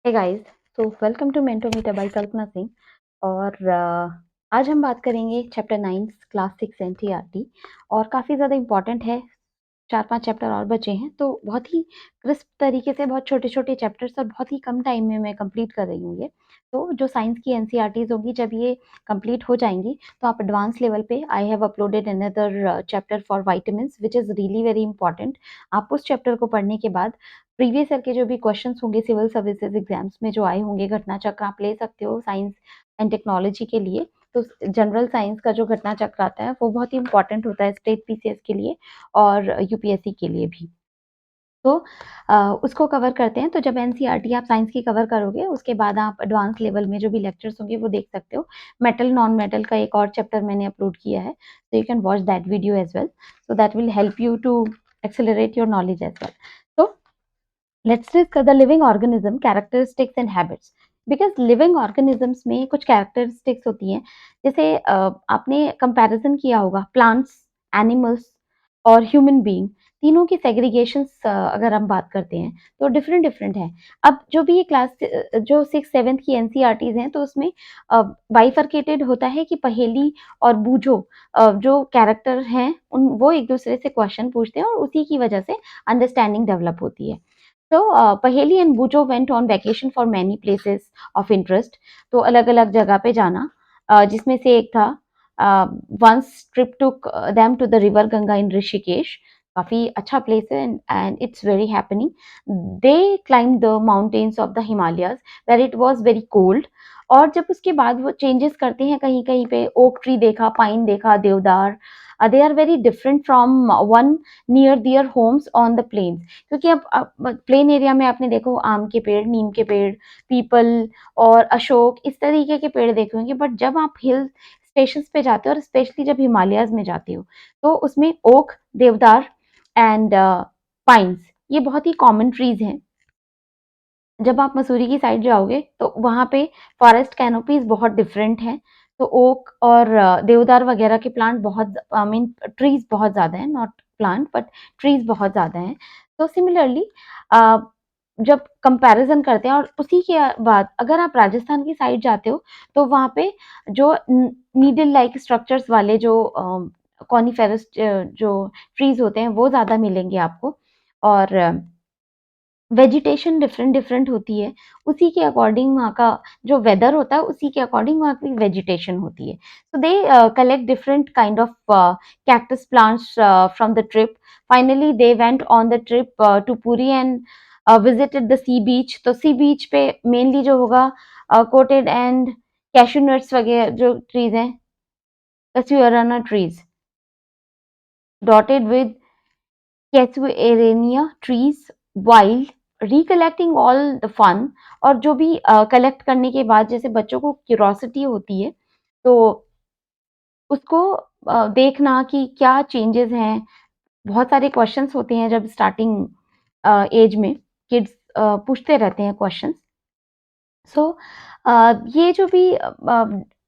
Hey guys, तो welcome to मेंटोमीटर bye कल्पना सिंह। और आज हम बात करेंगे चैप्टर 9 क्लास 6 एनसीईआरटी। और काफ़ी ज़्यादा इम्पोर्टेंट है। 4-5 चैप्टर और बचे हैं, तो बहुत ही क्रिस्प तरीके से बहुत छोटे-छोटे चैप्टर्स और बहुत ही कम टाइम में मैं कंप्लीट कर रही हूँ ये। तो जो साइंस की एनसीईआरटीज़ होंगी, जब ये कंप्लीट हो जाएँगी, तो आप एडवांस लेवल पे I have uploaded another chapter for vitamins which is really very important. आप उस चैप्टर को पढ़ने के बाद प्रीवियस ईयर के जो भी क्वेश्चंस होंगे सिविल सर्विसेज एग्जाम्स में जो आए होंगे, घटना चक्र आप ले सकते हो साइंस एंड टेक्नोलॉजी के लिए। तो जनरल साइंस का जो घटना चक्र आता है वो बहुत ही इंपॉर्टेंट होता है स्टेट पीसीएस के लिए और यूपीएससी के लिए भी। तो उसको कवर करते हैं। तो जब एनसीईआरटी आप साइंस की कवर करोगे, उसके बाद आप एडवांस लेवल में जो भी लेक्चर्स होंगे वो देख सकते हो। मेटल नॉन मेटल का एक और चैप्टर मैंने अपलोड किया है, so you can watch that video as well, so that will help you to accelerate your knowledge as well. So let's discuss the living organism characteristics and habits. because living organisms में कुछ characteristics होती हैं, जैसे आपने comparison किया होगा plants, animals और human being, तीनों की सेग्रीगेशंस अगर हम बात करते हैं तो डिफरेंट डिफरेंट है। अब जो भी ये क्लास जो 6-7 की एनसीईआरटीज हैं, तो उसमें बाइफरकेटेड होता है कि पहेली और बूझो जो कैरेक्टर हैं उन वो एक दूसरे से क्वेश्चन पूछते हैं और उसी की वजह से अंडरस्टैंडिंग डेवलप होती है। तो पहेली and बूजो went on vacation for many places of interest. तो अलग अलग जगह पे जाना, जिसमें से एक था once trip took them to the river Ganga in Rishikesh. काफी अच्छा प्लेस है and it's very happening. They climb the mountains of the Himalayas where it was very cold. और जब उसके बाद वो चेंजेस करते हैं, कहीं कहीं पे ओक ट्री देखा, पाइन देखा, देवदार। They are very different from one near their homes on the plains. क्योंकि अब प्लेन एरिया में आपने देखो आम के पेड़, नीम के पेड़, पीपल और अशोक, इस तरीके के पेड़ देखे होंगे। बट जब आप हिल स्टेशन पे जाते हो और स्पेशली जब हिमालयाज में जाते हो, तो उसमें ओक, देवदार एंड पाइन्स, ये बहुत ही कॉमन ट्रीज हैं। जब आप मसूरी की साइड जाओगे तो वहाँ पे फॉरेस्ट कैनोपीज बहुत डिफरेंट हैं। तो ओक और देवदार वगैरह के प्लांट बहुत, आई मीन ट्रीज बहुत ज़्यादा हैं, नॉट प्लांट बट ट्रीज बहुत ज़्यादा हैं। तो सिमिलरली जब कंपैरिजन करते हैं, और उसी के बाद अगर आप राजस्थान की साइड जाते हो, तो वहाँ पे जो नीडल लाइक स्ट्रक्चर्स वाले जो कॉनिफेरस जो ट्रीज होते हैं वो ज़्यादा मिलेंगे आपको। और वेजिटेशन डिफरेंट डिफरेंट होती है, उसी के अकॉर्डिंग वहाँ का जो वेदर होता है उसी के अकॉर्डिंग वहाँ की वेजिटेशन होती है। So they collect different kind of cactus plants from the trip. Finally they went on the trip to Puri and visited the sea beach. तो सी बीच पे मेनली जो होगा कोटेड एंड कैशू नट्स वगैरह जो ट्रीज हैं, कैसुअराना trees dotted with Casuarina trees while recollecting all the fun। और जो भी कलेक्ट करने के बाद जैसे बच्चों को क्यूरोसिटी होती है, तो उसको देखना कि क्या चेंजेस हैं। बहुत सारे क्वेश्चंस होते हैं जब स्टार्टिंग एज में किड्स पूछते रहते हैं क्वेश्चंस। सो ये जो भी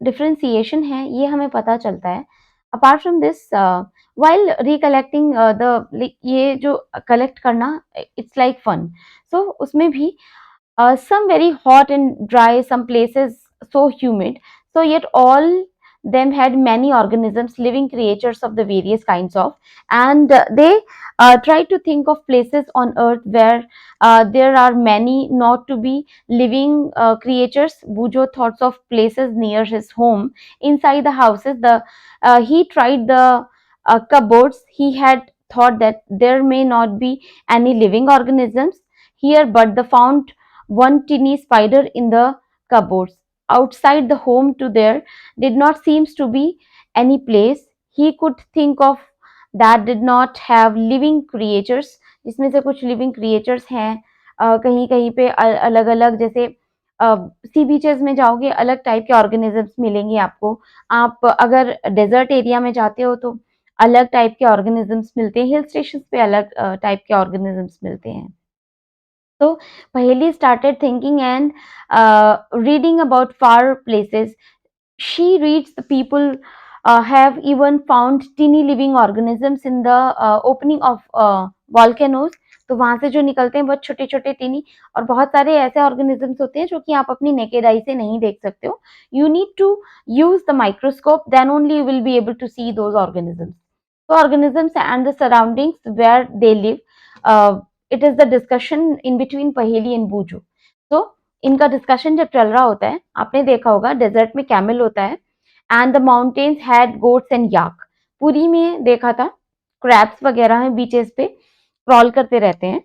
डिफरेंशिएशन है ये हमें पता चलता है। Apart from this, while recollecting the ये जो कलेक्ट करना, इट्स लाइक फन। सो उसमें भी some very hot and dry, some places so humid. So yet all them had many organisms, living creatures of the various kinds of, and they try to think of places on earth where there are many not to be living creatures. Bujo thoughts of places near his home, inside the houses. He tried the cupboards. He had thought that there may not be any living organisms here, but the found one tiny spider in the cupboards. Outside the home to there did not seems to be any place he could think of that did not have living creatures, जिसमें से कुछ living creatures हैं। कहीं कहीं पे अलग अलग, जैसे सी बीचेस में जाओगे अलग टाइप के ऑर्गेनिजम्स मिलेंगे आपको। आप अगर डेजर्ट एरिया में जाते हो तो अलग टाइप के ऑर्गेनिजम्स मिलते हैं, हिल स्टेशन पे अलग टाइप के ऑर्गेनिजम्स मिलते हैं। So Paheli started thinking and reading about far places. She reads the people have even found teeny living organisms in the opening of volcanoes. तो वहाँ से जो निकलते हैं बहुत छोटे-छोटे टिनी, और बहुत सारे ऐसे ऑर्गेनिजम्स होते हैं जो कि आप अपनी नेकेड आई से नहीं देख सकते हो। You need to use the microscope, then only you will be able to see those organisms. So organisms and the surroundings where they live, it is the discussion in between Paheli and Buju. So इनका discussion जब चल रहा होता है, आपने देखा होगा desert में कैमल होता है, and the mountains had goats and yak. Puri में देखा था क्रैब्स वगैरह हैं बीचेस पे, क्रॉल करते रहते हैं।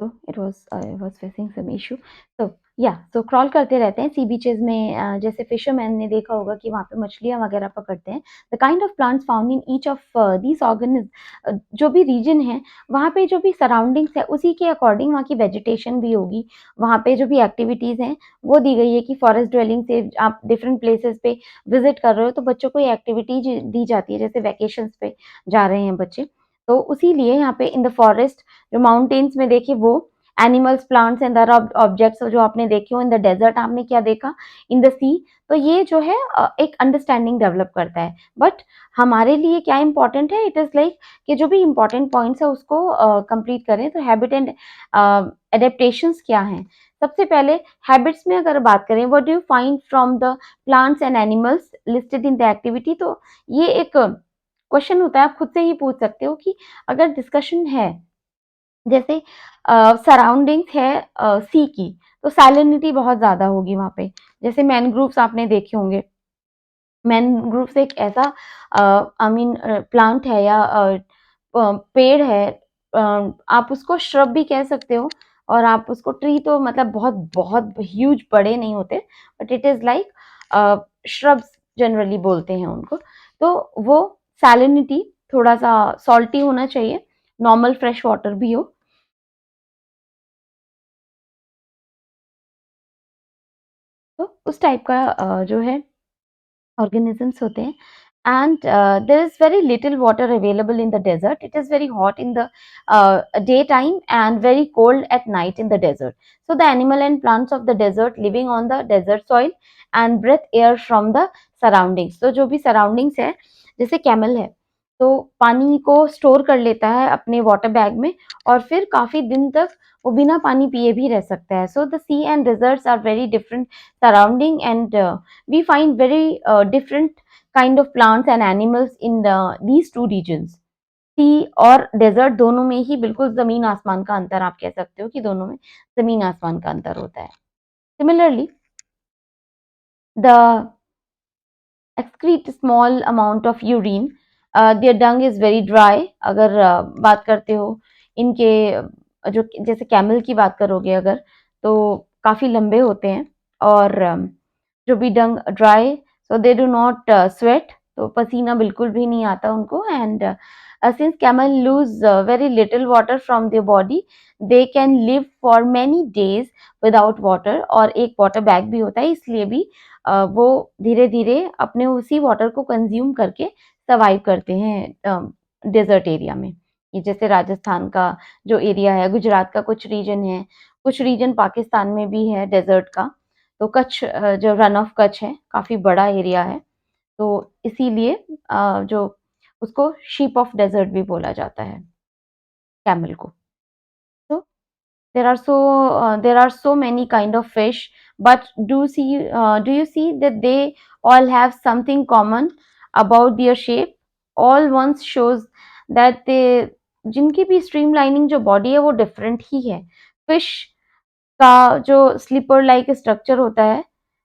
तो it was I was facing some issue. तो सो क्रॉल करते रहते हैं सी बीचेज़ में, जैसे फिशरमैन ने देखा होगा कि वहाँ पे मछलियाँ वगैरह पकड़ते हैं। The kind of plants found in each of these जो भी रीजन है, वहाँ पे जो भी सराउंडिंग्स है, उसी के अकॉर्डिंग वहाँ की वेजिटेशन भी होगी। वहाँ पे जो भी एक्टिविटीज़ हैं, वो दी गई है कि फॉरेस्ट ड्वेलिंग से आप डिफरेंट प्लेसेस पे विज़िट कर रहे हो, तो बच्चों को ये एक्टिविटीज़ दी जाती है, जैसे वैकेशंस पे जा रहे हैं बच्चे। तो उसी लिए यहाँ पे इन द फॉरेस्ट, जो माउंटेन्स में देखिए वो animals, plants and other objects जो आपने देखे हो, इन द डेजर्ट आपने क्या देखा, इन द सी। तो ये जो है एक अंडरस्टैंडिंग डेवलप करता है। बट हमारे लिए क्या इंपॉर्टेंट है, इट इज़ लाइक कि जो भी इंपॉर्टेंट पॉइंट्स है उसको कंप्लीट करें। तो हैबिट एंड एडेप्टेशंस क्या हैं? सबसे पहले हैबिट्स में अगर बात करें, what do you find from the plants and animals listed in the activity? तो ये एक क्वेश्चन होता है, आप खुद से ही पूछ सकते हो कि अगर डिस्कशन है, जैसे सराउंडिंग्स है सी की, तो सैलिनिटी बहुत ज़्यादा होगी वहाँ पे। जैसे मैनग्रोव्स आपने देखे होंगे, मैनग्रोव्स एक ऐसा आई मीन प्लांट है या पेड़ है, आप उसको श्रब भी कह सकते हो, और आप उसको ट्री तो मतलब बहुत बहुत ह्यूज बड़े नहीं होते, but it is like shrubs generally बोलते हैं उनको। तो वो सैलिनिटी थोड़ा-सा सॉल्टी होना चाहिए, नॉर्मल फ्रेश वाटर भी हो। तो उस टाइप का जो है organisms होते हैं। And there is very little water available in the desert. It is very hot in the daytime and very cold at night in the desert. So the animal and plants of the desert living on the desert soil and breathe air from the surroundings. तो जो भी surroundings है, जैसे camel है, तो पानी को store कर लेता है अपने वाटर बैग में, और फिर काफी दिन तक वो बिना पानी पिए भी रह सकता है। So the sea and deserts are very different surrounding, and we find very different kind of plants and animals in these two regions. सी और डेजर्ट दोनों में ही बिल्कुल जमीन आसमान का अंतर, आप कह सकते हो कि दोनों में जमीन आसमान का अंतर होता है। Similarly the excrete small amount of urine, their dung is very dry। अगर बात करते हो इनके जो जैसे कैमल की बात करोगे अगर, तो काफी लंबे होते हैं, और जो भी dung dry, so they do not sweat, तो पसीना बिल्कुल भी नहीं आता उनको। And since camel lose very little water from their body, they can live for many days without water, और एक वाटर बैग भी होता है, इसलिए भी वो धीरे-धीरे अपने उसी वाटर को कंज्यूम करके सर्वाइव करते हैं डेज़र्ट एरिया में। ये जैसे राजस्थान का जो एरिया है, गुजरात का कुछ रीजन है, कुछ रीजन पाकिस्तान में भी है डेज़र्ट का। तो कच्छ, जो रन ऑफ कच्छ है, काफ़ी बड़ा एरिया है। तो इसीलिए जो उसको शीप ऑफ डेज़र्ट भी बोला जाता है, कैमल को। तो there are so many kind of fish, but do you see that they all have something common about their shape? All ones shows that they, जिनकी भी स्ट्रीमलाइनिंग जो बॉडी है वो डिफरेंट ही है। फिश का जो स्लीपर लाइक स्ट्रक्चर होता है,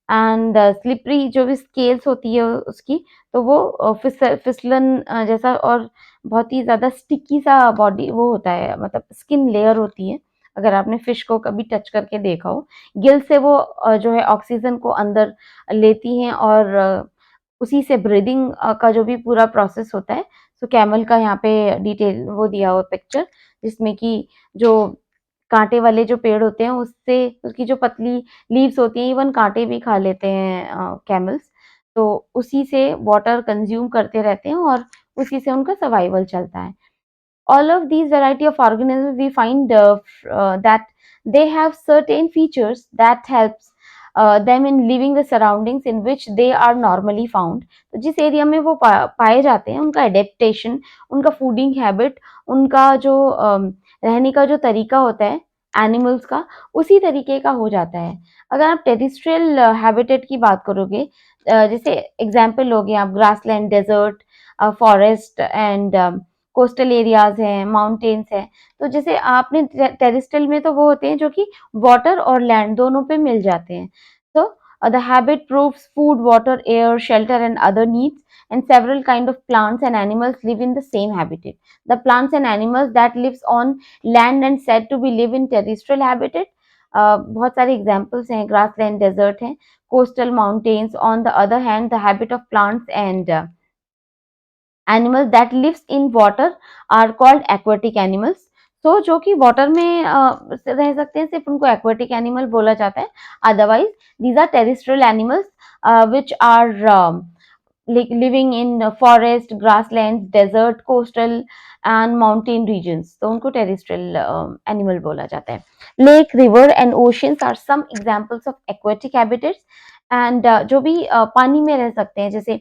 एंड स्लिपरी जो भी स्केल्स होती है उसकी, तो वो फिसलन जैसा, और बहुत ही ज़्यादा स्टिकी सा बॉडी वो होता है, मतलब स्किन लेयर होती है। अगर आपने फिश को कभी टच करके देखा हो, गिल से वो जो है ऑक्सीजन को अंदर लेती हैं, और उसी से ब्रीदिंग का जो भी पूरा प्रोसेस होता है। तो कैमल का यहाँ पे डिटेल वो दिया हुआ पिक्चर, जिसमें कि जो काँटे वाले जो पेड़ होते हैं उससे उसकी जो पतली लीव्स होती हैं, इवन काँटे भी खा लेते हैं कैमल्स। तो उसी से वाटर कंज्यूम करते रहते हैं, और उसी से उनका सर्वाइवल चलता है। All of these variety of organisms we find that they have certain features that helps them in living the surroundings in which they are normally found. तो जिस एरिया में वो पाए जाते हैं उनका एडेप्टेशन, उनका फूडिंग हैबिट, उनका जो रहने का जो तरीका होता है एनिमल्स का, उसी तरीके का हो जाता है। अगर आप टेरिस्ट्रियल हैबिटेट की बात करोगे, जैसे एग्जाम्पल लोगे आप grassland, desert, forest and coastal areas हैं, माउंटेन्स हैं। तो जैसे आपने टेरेस्ट्रियल में तो वो होते हैं जो कि वाटर और लैंड दोनों पे मिल जाते हैं। तो the habit proves food, water, air, shelter and other needs and several kind of plants and animals live in the same habitat. The plants and animals that lives on land and said to be live in terrestrial habitat, बहुत सारे examples हैं, grassland, desert हैं, coastal mountains. On the other hand, the habit of plants and animals that lives in water are called aquatic animals. तो जो कि water में रह सकते हैं, सिर्फ उनको एक्वेटिक एनिमल बोला जाता है। Otherwise these are terrestrial animals which are living in forest, grassland, desert, coastal and mountain regions, तो उनको टेरिस्ट्रियल एनिमल बोला जाता है। Lake, river and oceans are some examples of aquatic habitats. And जो भी पानी में रह सकते हैं, जैसे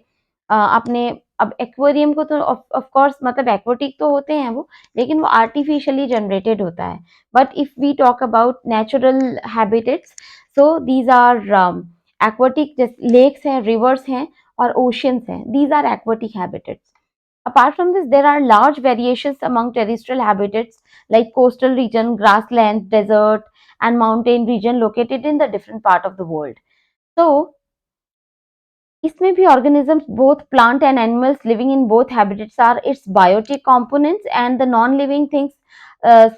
आपने अब एक्वेरियम को तो ऑफ कोर्स मतलब एक्वेटिक तो होते हैं वो, लेकिन वो आर्टिफिशियली जनरेटेड होता है। But if we talk about natural habitats, so these are aquatic, जैसे लेक्स हैं, रिवर्स हैं और ओशियंस हैं, these are aquatic habitats. Apart from this, there are large variations among terrestrial habitats like coastal region, grasslands, desert and mountain region located in the different part of the world. So इसमें भी organisms, both plant and animals living in both habitats are its biotic components and the non-living things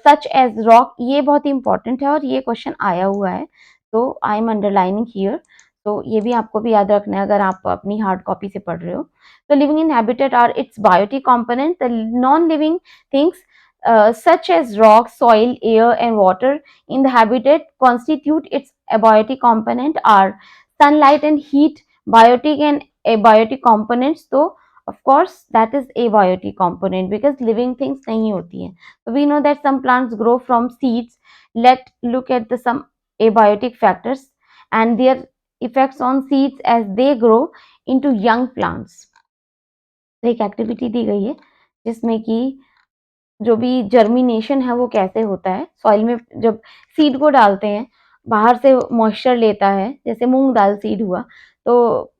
such as rock. ये बहुत ही important है और ये question आया हुआ है, तो I am underlining here. तो ये भी आपको भी याद रखना है अगर आप अपनी हार्ड कॉपी से पढ़ रहे हो। तो living in habitat are its biotic components, the non-living things such as rock, soil, air and water in the habitat constitute its abiotic component are sunlight and heat, biotic and abiotic components. तो of course that is abiotic component because living things नहीं होती हैं. So we know that some plants grow from seeds. Let's look at the some abiotic factors and their effects on seeds as they grow into young plants. तो एक activity दी गई है जिसमें कि जो भी जर्मिनेशन है वो कैसे होता है, सॉइल में जब सीड को डालते हैं, बाहर से मॉइस्चर लेता है, जैसे मूंग दाल सीड हुआ, तो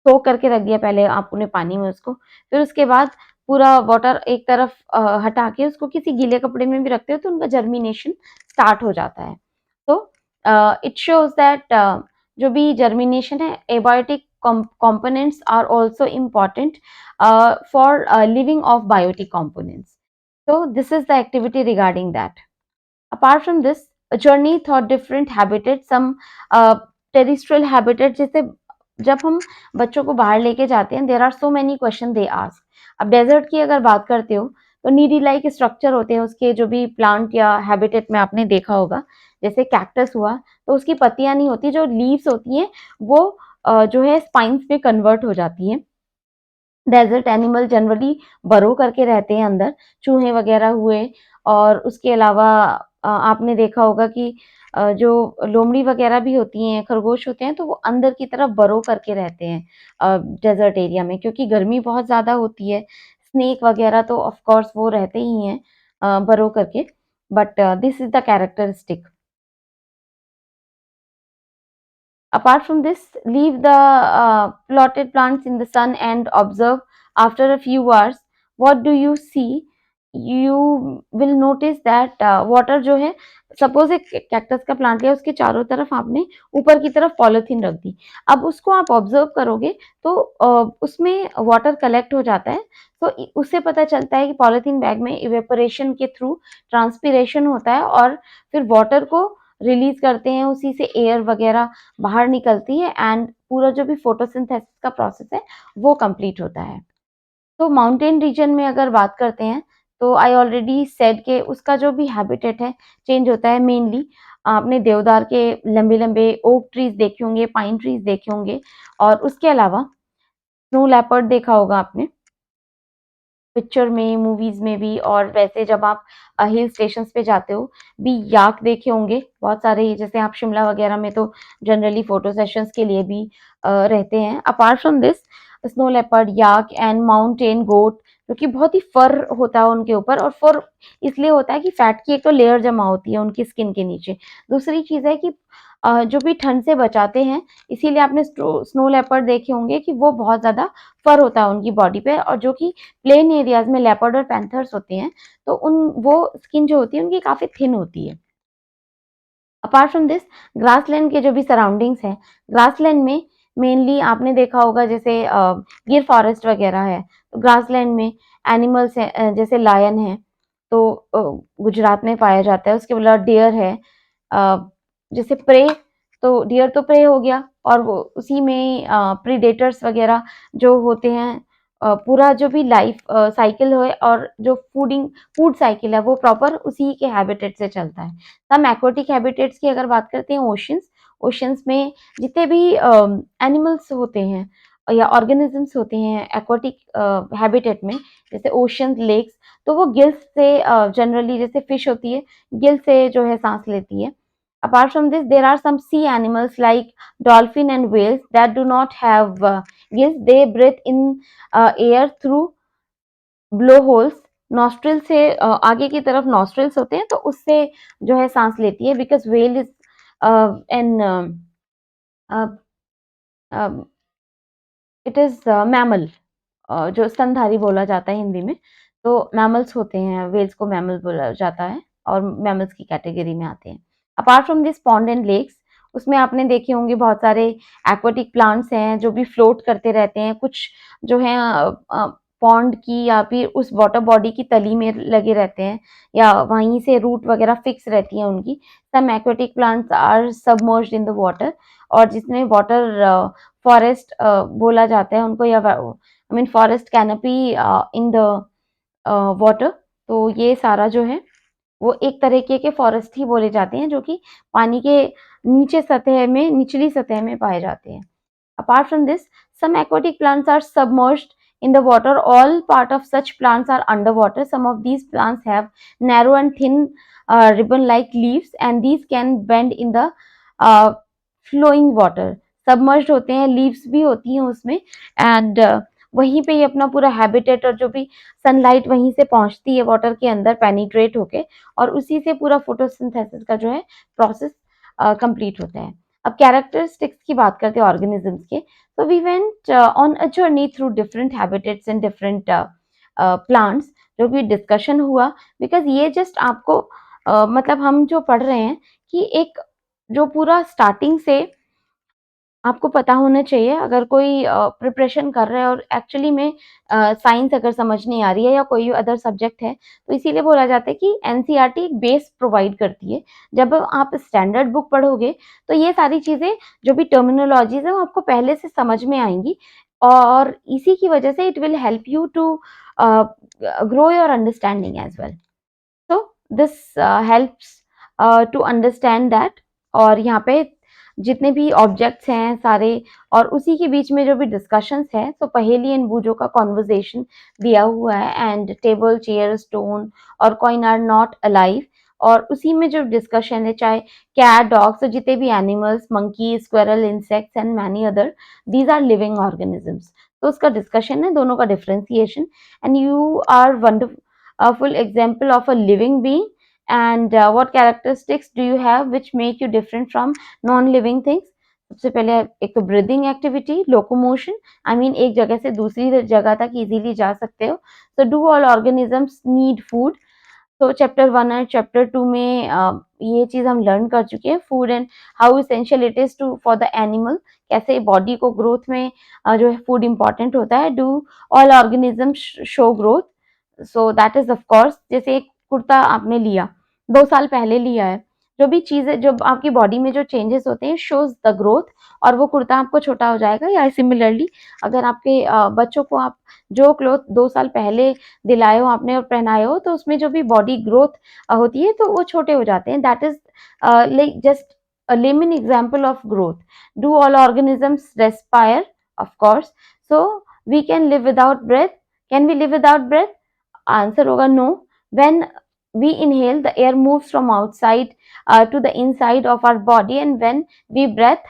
सोक करके रख दिया पहले आपने पानी में उसको, फिर उसके बाद पूरा वाटर एक तरफ हटा के उसको किसी गीले कपड़े में भी रखते हो तो उनका जर्मिनेशन स्टार्ट हो जाता है। तो इट शोज दैट जो भी जर्मिनेशन है, abiotic components are also important for living of biotic components. So this is the activity regarding that. Apart from this, a journey through different habitats, some terrestrial habitats, जैसे जब हम बच्चों को बाहर लेके जाते हैं, there are so many question they ask. अब डेजर्ट की अगर बात करते हो तो नीडी लाइक स्ट्रक्चर होते हैं उसके, जो भी प्लांट या हैबिटेट में आपने देखा होगा, जैसे कैक्टस हुआ तो उसकी पत्तियां नहीं होती, जो लीव्स होती हैं वो जो है स्पाइंस में कन्वर्ट हो जाती हैं। डेजर्ट एनिमल जनरली बरो करके रहते हैं अंदर, चूहे वगैरह हुए, और उसके अलावा आपने देखा होगा कि जो लोमड़ी वगैरह भी होती हैं, खरगोश होते हैं, तो वो अंदर की तरफ बरो करके रहते हैं डेजर्ट एरिया में, क्योंकि गर्मी बहुत ज़्यादा होती है। स्नेक वगैरह तो ऑफ कोर्स वो रहते ही हैं बरो करके, but this is the characteristic. Apart from this, leave the plotted plants in the sun and observe after a few hours. What do you see? You will notice that water जो है, suppose एक cactus का plant लिया, उसके चारों तरफ आपने ऊपर की तरफ पॉलिथीन रख दी। अब उसको आप ऑब्जर्व करोगे तो उसमें वाटर कलेक्ट हो जाता है, तो उससे पता चलता है कि पॉलिथीन बैग में इवेपोरेशन के थ्रू ट्रांसपीरेशन होता है और फिर वाटर को रिलीज करते हैं, उसी से एयर वगैरह बाहर निकलती है एंड पूरा जो भी फोटोसिंथेसिस का प्रोसेस है वो कंप्लीट होता है। तो माउंटेन रीजन में अगर बात करते हैं तो आई ऑलरेडी सेड के उसका जो भी हैबिटेट है चेंज होता है। मेनली आपने देवदार के लंबे लंबे ओक ट्रीज देखे होंगे, पाइन ट्रीज देखे होंगे, और उसके अलावा स्नो लेपर्ड देखा होगा आपने। पिक्चर में, मूवीज में भी, और वैसे जब आप हिल स्टेशंस पे जाते हो भी याक देखे होंगे बहुत सारे, जैसे आप शिमला वगैरह में तो जनरली फोटो सेशंस के लिए भी रहते हैं। Apart from this, snow leopard, yak and mountain goat, जो कि बहुत ही फर होता है उनके ऊपर, और फर इसलिए होता है कि फैट की एक तो लेयर जमा होती है उनकी स्किन के नीचे। दूसरी चीज है कि जो भी ठंड से बचाते हैं, इसीलिए आपने स्नो लेपर्ड देखे होंगे कि वो बहुत ज्यादा फर होता है उनकी बॉडी पे, और जो कि प्लेन एरियाज में लेपर्ड और पैंथर्स होते हैं तो उन वो स्किन जो होती है उनकी काफी थिन होती है। अपार्ट फ्रॉम दिस, ग्रासलैंड के जो भी सराउंडिंग्स हैं, ग्रासलैंड में मेनली आपने देखा होगा जैसे गिर फॉरेस्ट वगैरह है, तो ग्रासलैंड में एनिमल्स हैं, जैसे लायन है तो गुजरात में पाया जाता है, उसके अलावा डियर है, जैसे प्रे, तो डियर तो प्रे हो गया, और वो उसी में प्रीडेटर्स वगैरह जो होते हैं, पूरा जो भी लाइफ साइकिल है और जो फूड साइकिल है वो प्रॉपर उसी के हैबिटेट से चलता है। हम एक्वाटिक हैबिटेट्स की अगर बात करते हैं, ओशंस, ओशंस में जितने भी एनिमल्स होते हैं या ऑर्गेनिजम्स होते हैं एक्वाटिक हैबिटेट में, जैसे ओशन, लेक्स, तो वो गिल्स से जनरली, जैसे फिश होती है गिल से जो है सांस लेती है। Apart from this, there are some sea animals like dolphin and whales that do not have gills. They breathe in air through blow holes, nostril से आगे की तरफ नॉस्ट्रिल्स होते हैं तो उससे जो है सांस लेती है, because whale is an it is mammal, जो स्तनधारी बोला जाता है हिंदी में, तो मैमल्स होते हैं, वेल्स को मैमल बोला जाता है और मैमल्स की कैटेगरी में आते हैं। Apart from this pond and lakes, उसमें आपने देखे होंगे बहुत सारे एक्वाटिक प्लांट्स हैं जो भी फ्लोट करते रहते हैं, कुछ जो है पॉन्ड की या फिर उस वाटर बॉडी की तली में लगे रहते हैं, या वहीं से रूट वगैरह फिक्स रहती है उनकी। Some aquatic plants are submerged in the water, और जिसमें वाटर फॉरेस्ट बोला जाता है उनको, या I mean forest canopy in the water, तो ये सारा जो है वो एक तरीके के फॉरेस्ट ही बोले जाते हैं जो कि पानी के नीचे सतह में, निचली सतह में पाए जाते हैं। Apart from this, some aquatic plants are submerged in the water. All part of such plants are underwater. Some of these plants have narrow and thin ribbon-like leaves, and these can bend in the uh, flowing water. Submerged होते हैं, leaves भी होती हैं उसमें, and वहीं पे ही अपना पूरा हैबिटेट, और जो भी सनलाइट वहीं से पहुंचती है वाटर के अंदर पेनिट्रेट होके, और उसी से पूरा फोटोसिंथेसिस का जो है प्रोसेस कंप्लीट होता है। अब कैरेक्टरिस्टिक्स की बात करते हैं ऑर्गेनिजम्स के, तो we went on a journey through different habitats and different plants, जो भी डिस्कशन हुआ, बिकॉज ये जस्ट आपको मतलब हम जो पढ़ रहे हैं कि एक जो पूरा स्टार्टिंग से आपको पता होना चाहिए, अगर कोई प्रिपरेशन कर रहा है और एक्चुअली में साइंस अगर समझ नहीं आ रही है या कोई अदर सब्जेक्ट है, तो इसीलिए बोला जाता है कि एनसीईआरटी एक बेस प्रोवाइड करती है। जब आप स्टैंडर्ड बुक पढ़ोगे तो ये सारी चीज़ें, जो भी टर्मिनोलॉजीज है, वो आपको पहले से समझ में आएंगी, और इसी की वजह से it will help you to grow your understanding as well. तो this helps to understand that. और यहाँ पे जितने भी ऑब्जेक्ट्स हैं सारे, और उसी के बीच में जो भी डिस्कशंस है, तो पहेली एंड बूजो का कॉन्वर्जेशन दिया हुआ है, एंड टेबल, चेयर, स्टोन और कॉइन आर नॉट अलाइव, और उसी में जो डिस्कशन है, चाहे कैट, डॉग्स, जितने भी animals, monkey, squirrel, insects and many other, these are living organisms. तो उसका डिस्कशन है दोनों का differentiation, and you are wonderful a full example of a living being, and what characteristics do you have which make you different from non-living things? सबसे पहले एक तो breathing activity, locomotion, I mean एक जगह से दूसरी जगह तक इजीली जा सकते हो। तो do all organisms need food? तो चैप्टर 1 और चैप्टर 2 में ये चीज हम लर्न कर चुके हैं, food and how essential it is to for the animal, कैसे बॉडी को ग्रोथ में जो है फूड इंपॉर्टेंट होता है। Do all organism show growth? So that is of course, जैसे एक कुर्ता आपने लिया 2 साल पहले लिया है, जो भी चीजें, जो आपकी बॉडी में जो चेंजेस होते हैं, शोज द ग्रोथ, और वो कुर्ता आपको छोटा हो जाएगा। या सिमिलरली अगर आपके बच्चों को आप जो क्लोथ 2 साल पहले दिलाए हो आपने और पहनाए हो, तो उसमें जो भी बॉडी ग्रोथ होती है तो वो छोटे हो जाते हैं। That is like just a layman example of growth. Do all organisms respire? Of course. So we can live without breath. Can we live without breath? Answer होगा no. When we inhale, the air moves from outside to the inside of our body, and when we breathe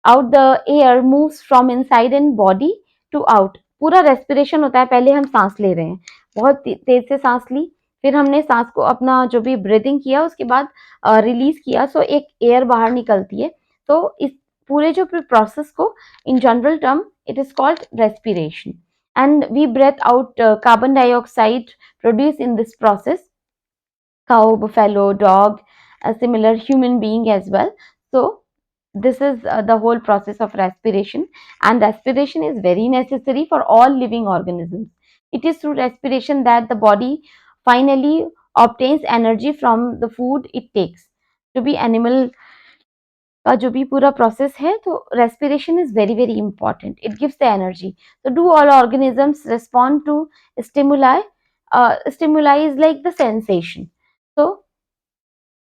out, the air moves from inside and body to out. पूरा respiration होता है. पहले हम सांस ले रहे हैं, बहुत तेज से सांस ली, फिर हमने सांस को अपना जो भी ब्रीदिंग किया उसके बाद रिलीज किया, सो एक एयर बाहर निकलती है. तो इस पूरे जो प्रोसेस को in general term it is called respiration. And we breathe out carbon dioxide produce in this process. Cow, buffalo, dog, a similar human being as well. So this is the whole process of respiration, and respiration is very necessary for all living organisms. It is through respiration that the body finally obtains energy from the food it takes. To be animal का जो भी पूरा process है, तो respiration is very very important. It gives the energy. So do all organisms respond to stimuli? Stimuli is like the sensation. So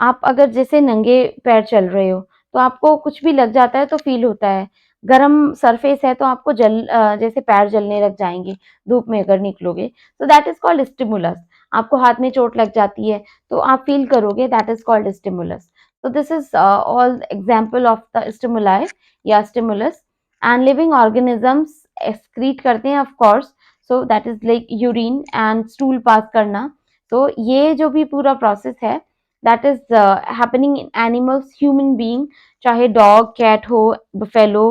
आप अगर जैसे नंगे पैर चल रहे हो, तो आपको कुछ भी लग जाता है तो फ़ील होता है। गरम सरफेस है तो आपको जैसे पैर जलने लग जाएँगे, धूप में अगर निकलोगे, तो दैट इज़ कॉल्ड स्टिमुलस। आपको हाथ में चोट लग जाती है, तो आप फ़ील करोगे, that is called stimulus. So this is all example of the stimuli या stimulus. And living organisms excrete करते हैं of course, so that is like urine and stool pass करना। तो ये जो भी पूरा प्रोसेस है, that is happening in animals, human being, चाहे dog, cat हो, buffalo,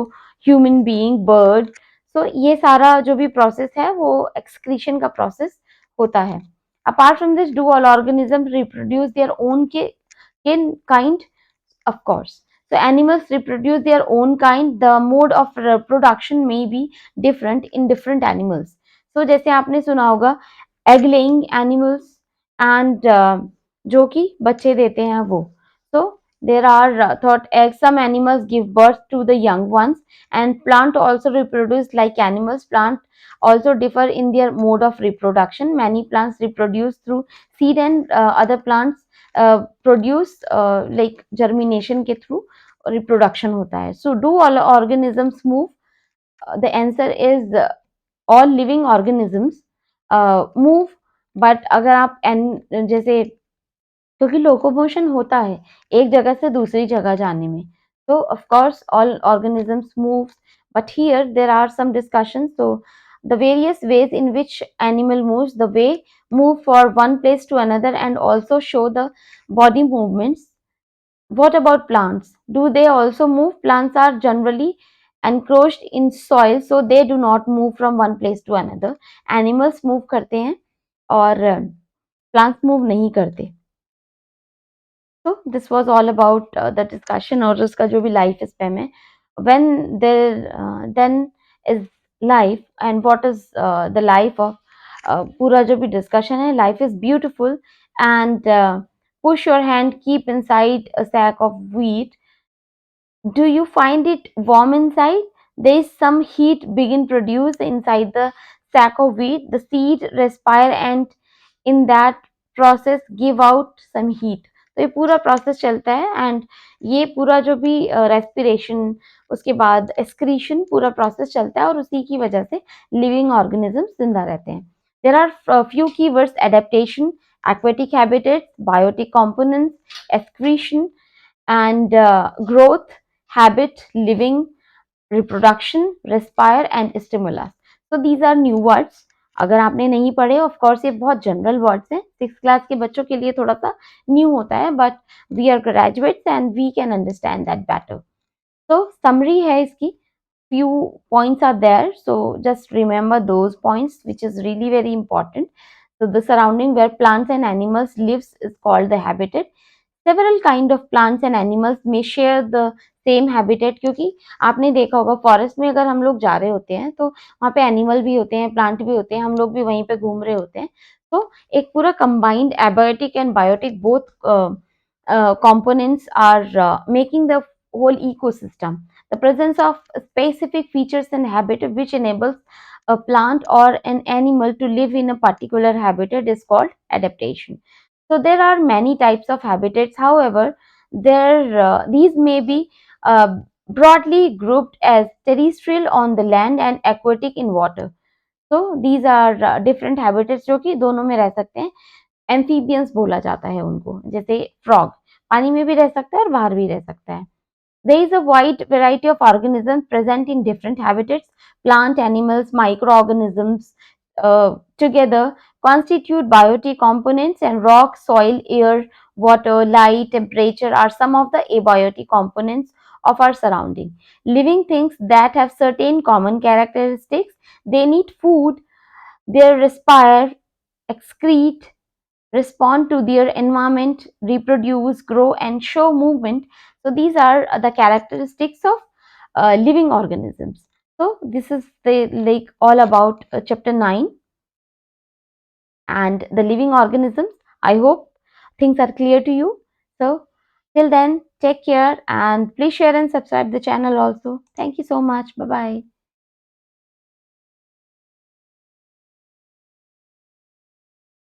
human being, bird. So ये सारा जो भी प्रोसेस है वो excretion का प्रोसेस होता है. Apart from this, do all organisms reproduce their own kind? Of course. So animals reproduce their own kind. The mode of reproduction may be different in different animals. So जैसे आपने सुना होगा egg laying animals and जो कि बच्चे देते हैं वो. So there are thought eggs. Some animals give birth to the young ones, and plant also reproduce like animals. Plant also differ in their mode of reproduction. Many plants reproduce through seed, and other plants produce like germination के through reproduction होता है. So do all organisms move? The answer is all living organisms move. But अगर आप जैसे, क्योंकि locomotion होता है एक जगह से दूसरी जगह जाने में, तो of course all organisms move. But here there are some discussions. So the various ways in which animal moves, the way move for one place to another and also show the body movements. What about plants? Do they also move? Plants are generally encroached in soil, so they do not move from one place to another. Animals move करते हैं और plants move नहीं करते. So this was all about the discussion और उसका जो भी life span है. When there then is life, and what is the life of पूरा जो भी discussion है, life is beautiful, and push your hand, keep inside a sack of wheat. Do you find it warm inside? There is some heat begin produced inside the sack of wheat. The seed respire and in that process give out some heat. तो ये पूरा process चलता है, and ये पूरा जो भी respiration उसके बाद एक्सक्रीशन पूरा प्रोसेस चलता है, और उसी की वजह से लिविंग ऑर्गेनिजम्स जिंदा रहते हैं. There are few keywords: adaptation, aquatic habitats, biotic components, excretion, and growth, habit, living, reproduction, respire, and stimulus. So these are new words. अगर आपने नहीं पढ़े, ऑफ कोर्स ये बहुत जनरल वर्ड्स हैं, 6th क्लास के बच्चों के लिए थोड़ा सा न्यू होता है, but we are graduates and we can understand that better. तो समरी है इसकी, few points are there, so just remember those points, which is really very important. So the surrounding where plants and animals lives is called the habitat. Several kind of plants and animals may share the same habitat, क्योंकि आपने देखा होगा forest में अगर हम लोग जा रहे होते हैं तो वहाँ पे एनिमल भी होते हैं, प्लांट भी होते हैं, हम लोग भी वहीं पे घूम रहे होते हैं. तो एक पूरा combined abiotic and biotic both components are making the whole ecosystem. The presence of specific features and habitat which enables a plant or an animal to live in a particular habitat is called adaptation. So there are many types of habitats. However, these may be broadly grouped as terrestrial on the land and aquatic in water. So these are different habitats जो कि दोनों में रह सकते हैं। Amphibians बोला जाता है उनको, जैसे फ्रॉग पानी में भी रह सकता है और बाहर भी रह सकता है। There is a wide variety of organisms present in different habitats. Plant, animals, microorganisms together constitute biotic components, and rock, soil, air, water, light, temperature are some of the abiotic components of our surrounding. Living things that have certain common characteristics. They need food, they respire, excrete, respond to their environment, reproduce, grow, and show movement. So these are the characteristics of living organisms. So this is the like all about chapter 9 and the living organisms. I hope things are clear to you. So till then, take care and please share and subscribe the channel also. Thank you so much. Bye bye.